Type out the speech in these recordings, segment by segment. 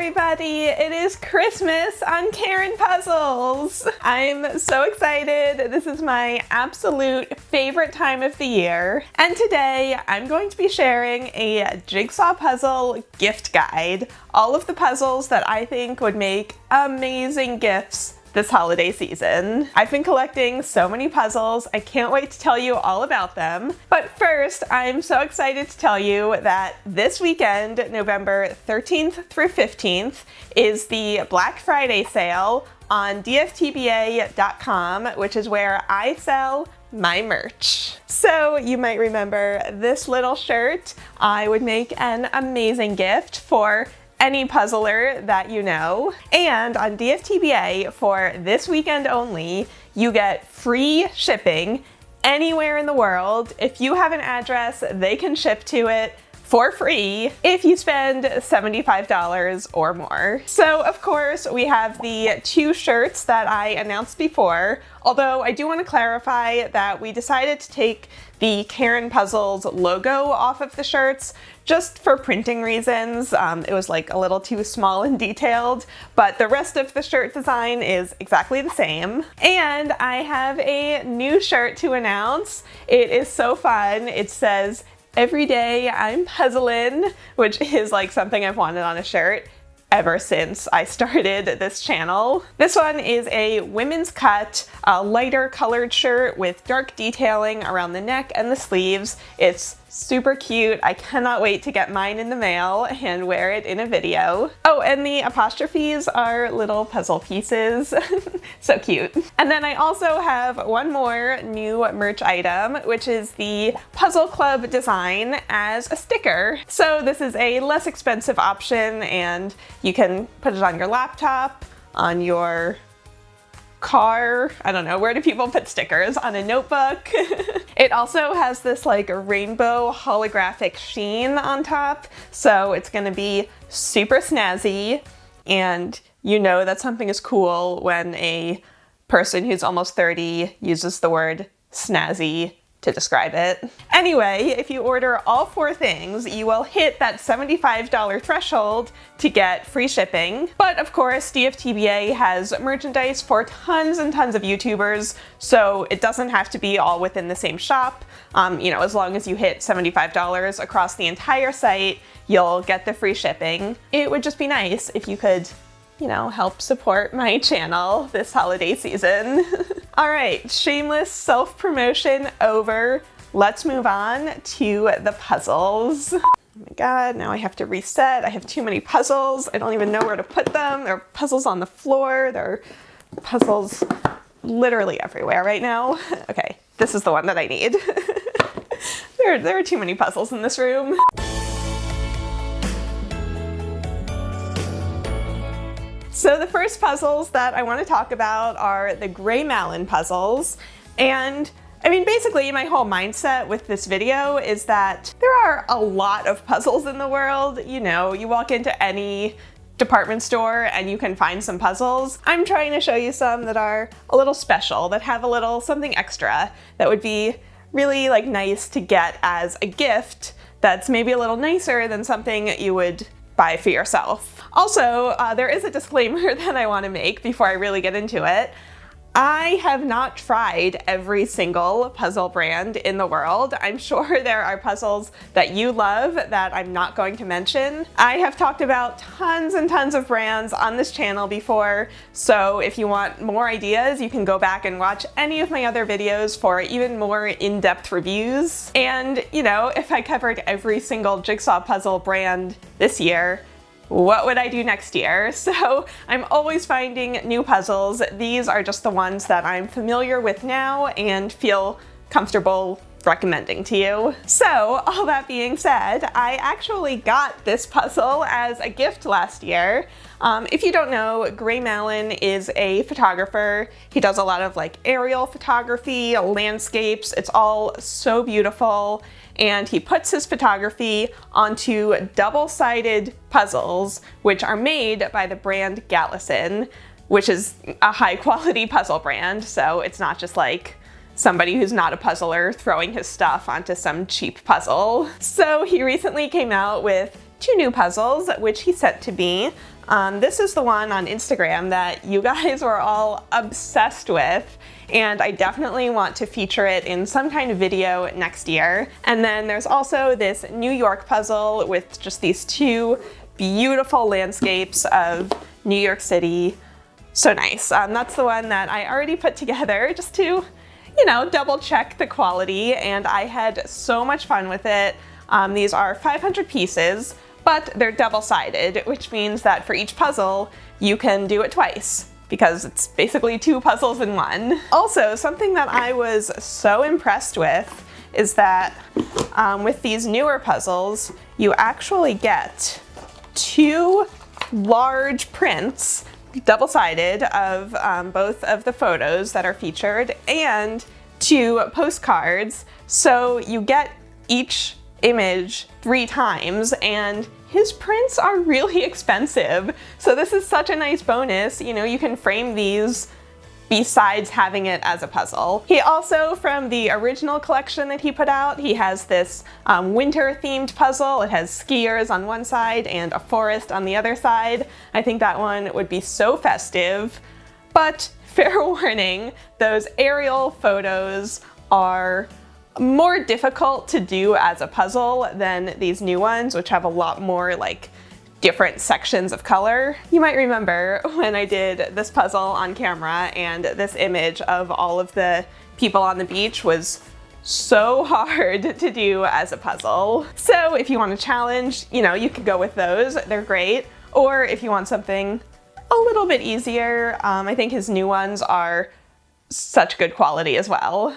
everybody! It is Christmas on Karen Puzzles! I'm so excited. This is my absolute favorite time of the year. And today I'm going to be sharing a Jigsaw puzzle gift guide. All of the puzzles that I think would make amazing gifts this holiday season. I've been collecting so many puzzles. I can't wait to tell you all about them. But first, I'm so excited to tell you that this weekend, November 13th through 15th, is the Black Friday sale on dftba.com, which is where I sell my merch. So you might remember this little shirt. I would make an amazing gift for any puzzler that you know. And on DFTBA, for this weekend only, you get free shipping anywhere in the world. If you have an address, they can ship to it for free if you spend $75 or more. So of course we have the two shirts that I announced before, although I do want to clarify that we decided to take the Karen Puzzles logo off of the shirts just for printing reasons. It was like a little too small and detailed, but the rest of the shirt design is exactly the same. And I have a new shirt to announce. It is so fun. It says, "Every day I'm puzzling," which is like something I've wanted on a shirt ever since I started this channel. This one is a women's cut, lighter colored shirt with dark detailing around the neck and the sleeves. It's super cute. I cannot wait to get mine in the mail and wear it in a video. Oh, and the apostrophes are little puzzle pieces. So cute. And then I also have one more new merch item, which is the Puzzle Club design as a sticker. So this is a less expensive option, and you can put it on your laptop, on your car, I don't know, where do people put stickers? On a notebook. It also has this like rainbow holographic sheen on top, so it's gonna be super snazzy, and you know that something is cool when a person who's almost 30 uses the word snazzy to describe it. Anyway, if you order all four things, you will hit that $75 threshold to get free shipping. But of course, DFTBA has merchandise for tons and tons of YouTubers, so it doesn't have to be all within the same shop. You know, as long as you hit $75 across the entire site, you'll get the free shipping. It would just be nice if you could, you know, help support my channel this holiday season. All right, shameless self-promotion over. Let's move on to the puzzles. Oh my God, now I have to reset. I have too many puzzles. I don't even know where to put them. There are puzzles on the floor. There are puzzles literally everywhere right now. Okay, this is the one that I need. There are too many puzzles in this room. So the first puzzles that I want to talk about are the Gray Malin puzzles. And I mean, basically my whole mindset with this video is that there are a lot of puzzles in the world. You know, you walk into any department store and you can find some puzzles. I'm trying to show you some that are a little special, that have a little something extra that would be really like nice to get as a gift that's maybe a little nicer than something you would buy for yourself. Also, there is a disclaimer that I want to make before I really get into it. I have not tried every single puzzle brand in the world. I'm sure there are puzzles that you love that I'm not going to mention. I have talked about tons and tons of brands on this channel before, so if you want more ideas, you can go back and watch any of my other videos for even more in-depth reviews. And, you know, if I covered every single Jigsaw puzzle brand this year, what would I do next year? So I'm always finding new puzzles. These are just the ones that I'm familiar with now and feel comfortable recommending to you. So all that being said, I actually got this puzzle as a gift last year. If you don't know, Gray Malin is a photographer. He does a lot of like aerial photography, landscapes. It's all so beautiful. And he puts his photography onto double-sided puzzles, which are made by the brand Gallison, which is a high-quality puzzle brand. So it's not just like somebody who's not a puzzler throwing his stuff onto some cheap puzzle. So he recently came out with two new puzzles, which he sent to me. This is the one on Instagram that you guys were all obsessed with, and I definitely want to feature it in some kind of video next year. And then there's also this New York puzzle with just these two beautiful landscapes of New York City. So nice. That's the one that I already put together just to, you know, double check the quality, and I had so much fun with it. These are 500 pieces, but they're double-sided, which means that for each puzzle, you can do it twice, because it's basically two puzzles in one. Also, something that I was so impressed with is that with these newer puzzles, you actually get two large prints, double-sided, of both of the photos that are featured and two postcards. So you get each image 3 times, and his prints are really expensive. So this is such a nice bonus. You know, you can frame these besides having it as a puzzle. He also, from the original collection that he put out, he has this winter themed puzzle. It has skiers on one side and a forest on the other side. I think that one would be so festive, but fair warning, those aerial photos are more difficult to do as a puzzle than these new ones, which have a lot more like different sections of color. You might remember when I did this puzzle on camera, and this image of all of the people on the beach was so hard to do as a puzzle. So if you want a challenge, you know, you could go with those. They're great. Or if you want something a little bit easier, I think his new ones are such good quality as well.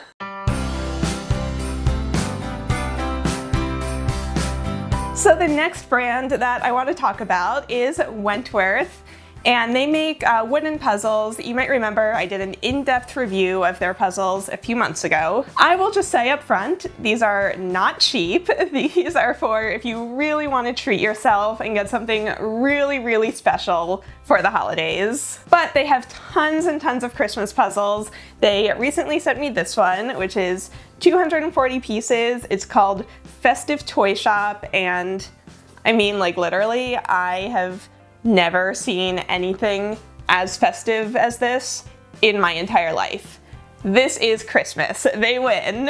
So the next brand that I want to talk about is Wentworth, and they make wooden puzzles. You might remember I did an in-depth review of their puzzles a few months ago. I will just say up front, these are not cheap. These are for if you really want to treat yourself and get something really, really special for the holidays. But they have tons and tons of Christmas puzzles. They recently sent me this one, which is 240 pieces. It's called Festive Toy Shop, and I mean, like, literally, I have never seen anything as festive as this in my entire life. This is Christmas. They win.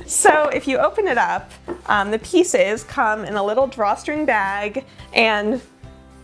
So if you open it up, the pieces come in a little drawstring bag, and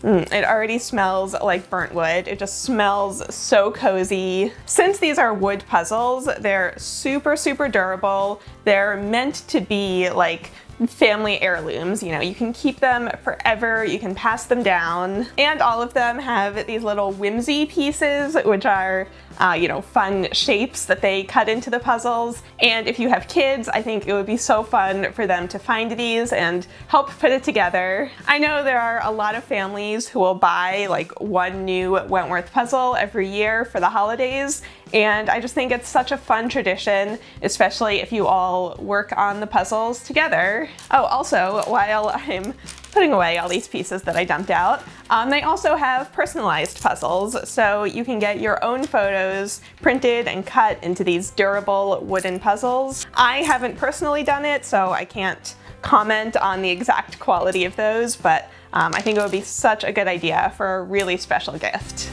it already smells like burnt wood. It just smells so cozy. Since these are wood puzzles, they're super, super durable. They're meant to be like family heirlooms. You know, you can keep them forever, you can pass them down, and all of them have these little whimsy pieces, which are you know, fun shapes that they cut into the puzzles. And if you have kids, I think it would be so fun for them to find these and help put it together. I know there are a lot of families who will buy like one new Wentworth puzzle every year for the holidays, and I just think it's such a fun tradition, especially if you all work on the puzzles together. Oh, also, while I'm putting away all these pieces that I dumped out, they also have personalized puzzles, so you can get your own photos printed and cut into these durable wooden puzzles. I haven't personally done it, so I can't comment on the exact quality of those, but I think it would be such a good idea for a really special gift.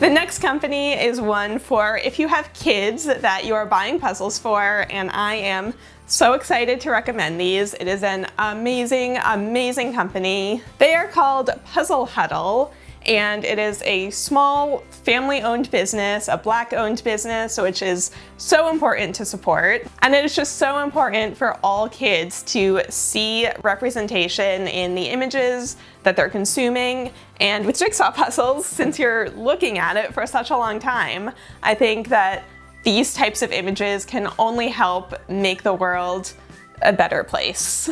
The next company is one for if you have kids that you are buying puzzles for, and I am so excited to recommend these. It is an amazing, amazing company. They are called Huddle, and it is a small family-owned business, a Black-owned business, which is so important to support. And it is just so important for all kids to see representation in the images that they're consuming. And with Jigsaw puzzles, since you're looking at it for such a long time, I think that these types of images can only help make the world a better place.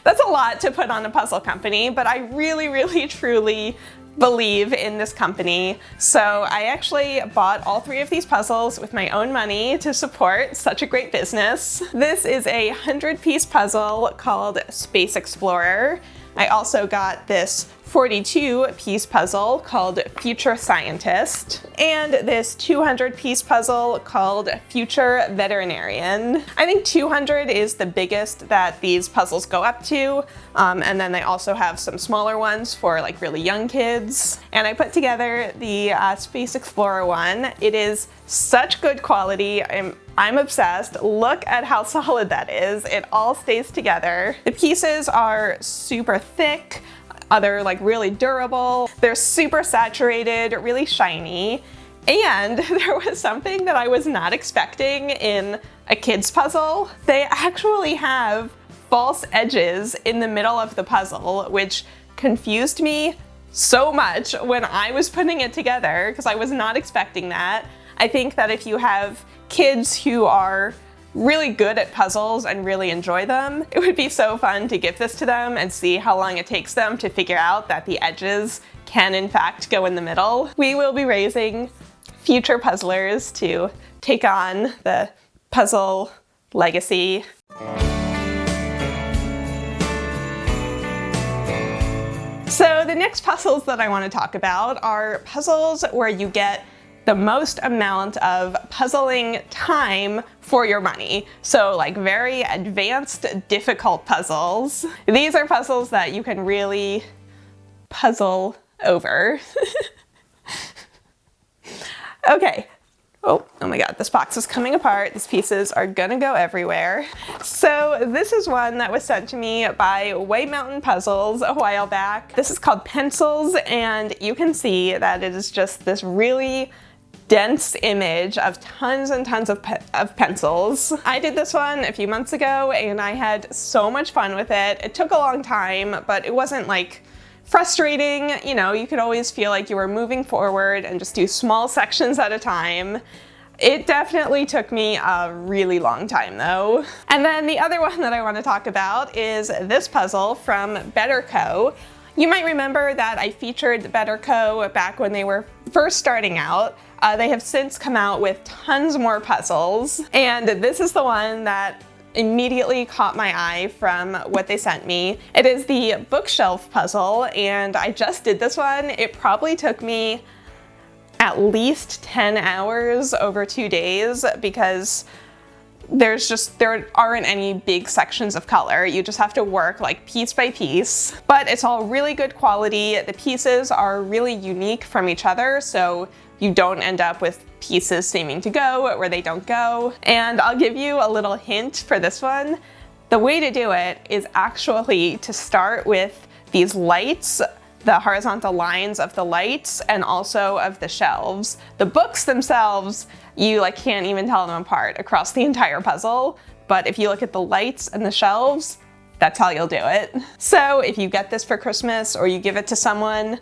That's a lot to put on a puzzle company, but I really, really, truly believe in this company. So I actually bought all 3 of these puzzles with my own money to support such a great business. This is a 100-piece puzzle called Space Explorer. I also got this 42-piece puzzle called Future Scientist, and this 200-piece puzzle called Future Veterinarian. I think 200 is the biggest that these puzzles go up to, and then they also have some smaller ones for like really young kids. And I put together the Space Explorer one. It is such good quality. I'm obsessed. Look at how solid that is. It all stays together. The pieces are super thick. They're like really durable. They're super saturated, really shiny. And there was something that I was not expecting in a kid's puzzle. They actually have false edges in the middle of the puzzle, which confused me so much when I was putting it together because I was not expecting that. I think that if you have kids who are really good at puzzles and really enjoy them, it would be so fun to give this to them and see how long it takes them to figure out that the edges can in fact go in the middle. We will be raising future puzzlers to take on the puzzle legacy. So the next puzzles that I want to talk about are puzzles where you get the most amount of puzzling time for your money. So like very advanced, difficult puzzles. These are puzzles that you can really puzzle over. Okay. Oh my God, this box is coming apart. These pieces are gonna go everywhere. So this is one that was sent to me by Wentworth Puzzles a while back. This is called Pencils, and you can see that it is just this really dense image of tons and tons of pencils. I did this one a few months ago and I had so much fun with it. It took a long time, but it wasn't like frustrating. You know, you could always feel like you were moving forward and just do small sections at a time. It definitely took me a really long time though. And then the other one that I want to talk about is this puzzle from BetterCo. You might remember that I featured BetterCo back when they were first starting out. They have since come out with tons more puzzles, and this is the one that immediately caught my eye from what they sent me. It is the bookshelf puzzle, and I just did this one. It probably took me at least 10 hours over 2 days because there aren't any big sections of color. You just have to work like piece by piece, but it's all really good quality. The pieces are really unique from each other, so you don't end up with pieces seeming to go where they don't go. And I'll give you a little hint for this one. The way to do it is actually to start with these lights, the horizontal lines of the lights and also of the shelves. The books themselves, you like can't even tell them apart across the entire puzzle, but if you look at the lights and the shelves, that's how you'll do it. So if you get this for Christmas or you give it to someone,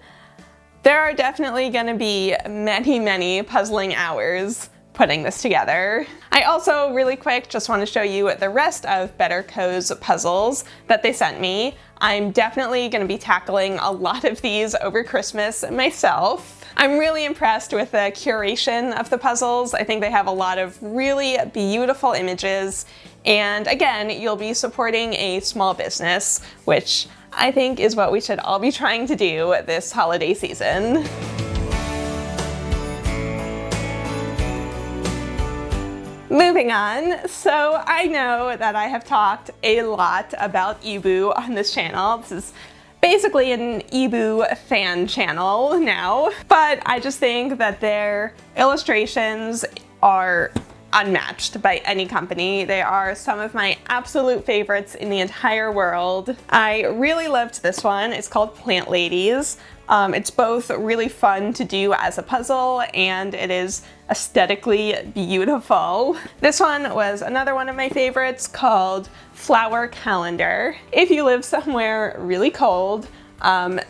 there are definitely gonna be many, many puzzling hours putting this together. I also, really quick, just want to show you the rest of BetterCo's puzzles that they sent me. I'm definitely going to be tackling a lot of these over Christmas myself. I'm really impressed with the curation of the puzzles. I think they have a lot of really beautiful images. And again, you'll be supporting a small business, which I think is what we should all be trying to do this holiday season. Moving on, so I know that I have talked a lot about Eeboo on this channel. This is basically an Eeboo fan channel now, but I just think that their illustrations are unmatched by any company. They are some of my absolute favorites in the entire world. I really loved this one. It's called Plant Ladies. It's both really fun to do as a puzzle and it is aesthetically beautiful. This one was another one of my favorites called Flower Calendar. If you live somewhere really cold,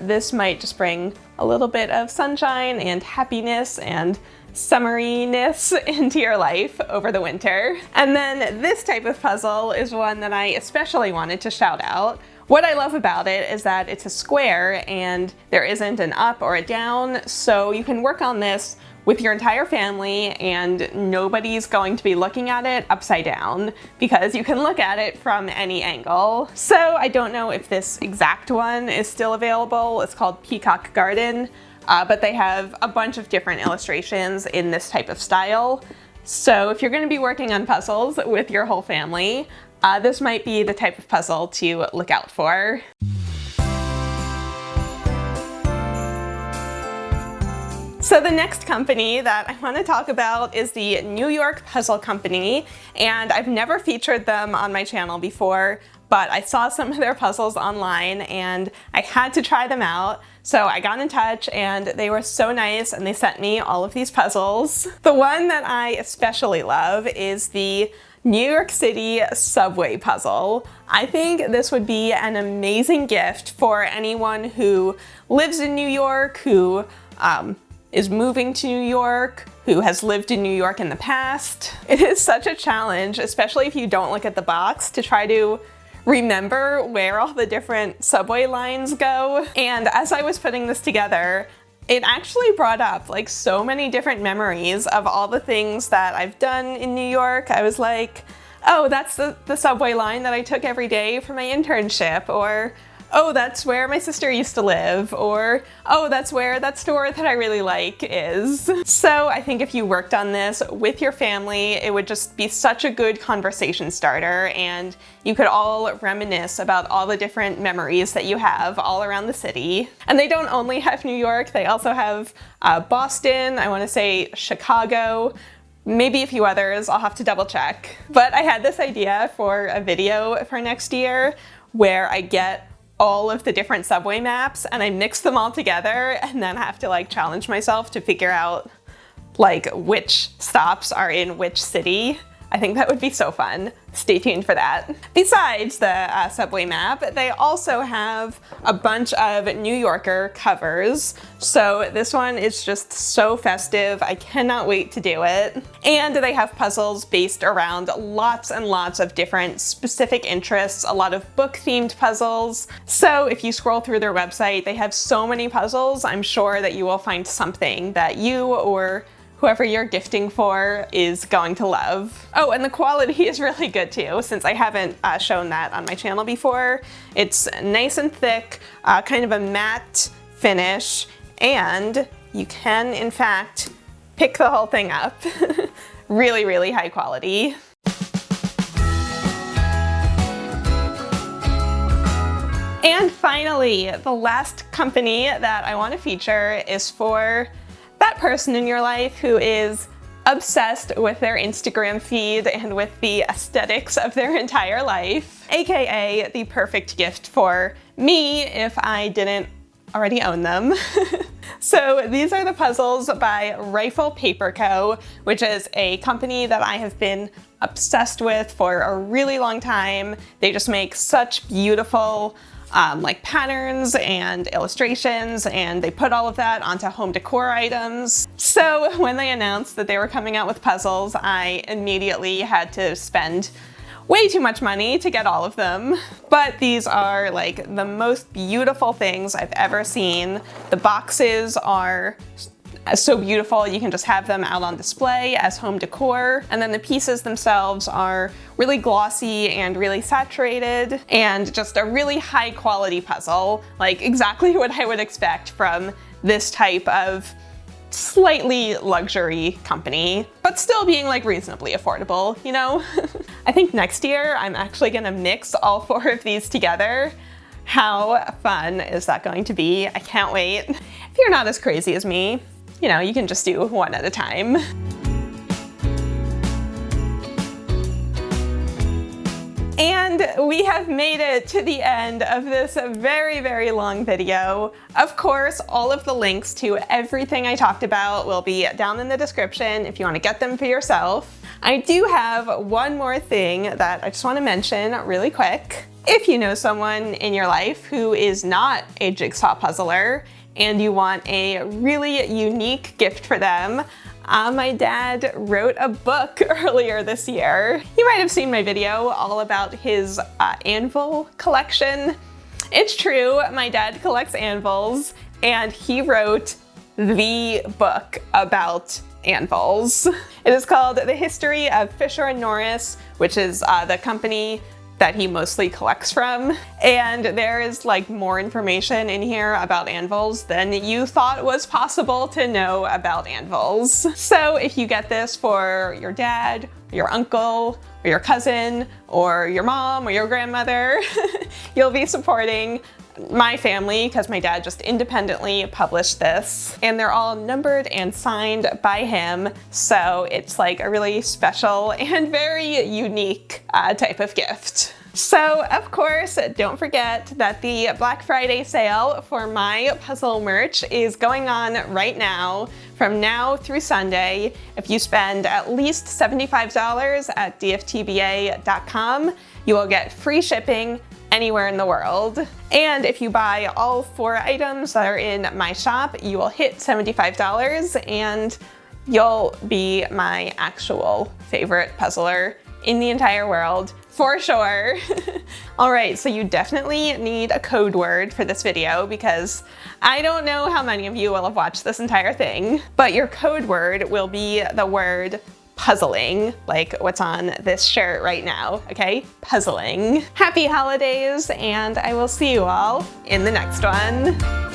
this might just bring a little bit of sunshine and happiness and summeriness into your life over the winter. And then this type of puzzle is one that I especially wanted to shout out. What I love about it is that it's a square and there isn't an up or a down, so you can work on this with your entire family, and nobody's going to be looking at it upside down because you can look at it from any angle. So I don't know if this exact one is still available. It's called Peacock Garden, but they have a bunch of different illustrations in this type of style. So if you're going to be working on puzzles with your whole family, this might be the type of puzzle to look out for. So the next company that I want to talk about is the New York Puzzle Company, and I've never featured them on my channel before, but I saw some of their puzzles online and I had to try them out. So I got in touch and they were so nice and they sent me all of these puzzles. The one that I especially love is the New York City subway puzzle. I think this would be an amazing gift for anyone who lives in New York, who is moving to New York, who has lived in New York in the past. It is such a challenge, especially if you don't look at the box, to try to remember where all the different subway lines go. And as I was putting this together, it actually brought up like so many different memories of all the things that I've done in New York. I was like, oh, that's the subway line that I took every day for my internship, or oh, that's where my sister used to live, or oh, that's where that store that I really like is. So I think if you worked on this with your family, it would just be such a good conversation starter, and you could all reminisce about all the different memories that you have all around the city. And they don't only have New York, they also have Boston, I want to say Chicago, maybe a few others, I'll have to double check. But I had this idea for a video for next year where I get all of the different subway maps and I mix them all together and then have to like challenge myself to figure out like which stops are in which city. I think that would be so fun. Stay tuned for that. Besides the subway map, they also have a bunch of New Yorker covers. So this one is just so festive. I cannot wait to do it. And they have puzzles based around lots and lots of different specific interests, a lot of book-themed puzzles. So if you scroll through their website, they have so many puzzles. I'm sure that you will find something that you or whoever you're gifting for is going to love. Oh, and the quality is really good too, since I haven't shown that on my channel before. It's nice and thick, kind of a matte finish, and you can, in fact, pick the whole thing up. Really, really high quality. And finally, the last company that I want to feature is for that person in your life who is obsessed with their Instagram feed and with the aesthetics of their entire life, aka the perfect gift for me if I didn't already own them. So these are the puzzles by Rifle Paper Co., which is a company that I have been obsessed with for a really long time. They just make such beautiful like patterns and illustrations, and they put all of that onto home decor items. So when they announced that they were coming out with puzzles, I immediately had to spend way too much money to get all of them. But these are like the most beautiful things I've ever seen. The boxes are so beautiful, you can just have them out on display as home decor. And then the pieces themselves are really glossy and really saturated, and just a really high quality puzzle, like exactly what I would expect from this type of slightly luxury company, but still being like reasonably affordable, you know? I think next year I'm actually gonna mix all 4 of these together. How fun is that going to be? I can't wait. If you're not as crazy as me, you know, you can just do one at a time. And we have made it to the end of this very, very long video. Of course, all of the links to everything I talked about will be down in the description if you want to get them for yourself. I do have one more thing that I just want to mention really quick. If you know someone in your life who is not a jigsaw puzzler and you want a really unique gift for them, my dad wrote a book earlier this year. You might have seen my video all about his anvil collection. It's true, my dad collects anvils, and he wrote the book about anvils. It is called The History of Fisher Norris, which is the company that he mostly collects from. And there is like more information in here about anvils than you thought was possible to know about anvils. So if you get this for your dad, your uncle, or your cousin, or your mom, or your grandmother, you'll be supporting my family because my dad just independently published this, and they're all numbered and signed by him, so it's like a really special and very unique type of gift. So of course, don't forget that the Black Friday sale for my puzzle merch is going on right now, from now through Sunday. If you spend at least $75 at dftba.com, you will get free shipping anywhere in the world. And if you buy all 4 items that are in my shop, you will hit $75 and you'll be my actual favorite puzzler in the entire world, for sure. All right, so you definitely need a code word for this video because I don't know how many of you will have watched this entire thing, but your code word will be the word puzzling, like what's on this shirt right now, okay? Puzzling. Happy holidays, and I will see you all in the next one.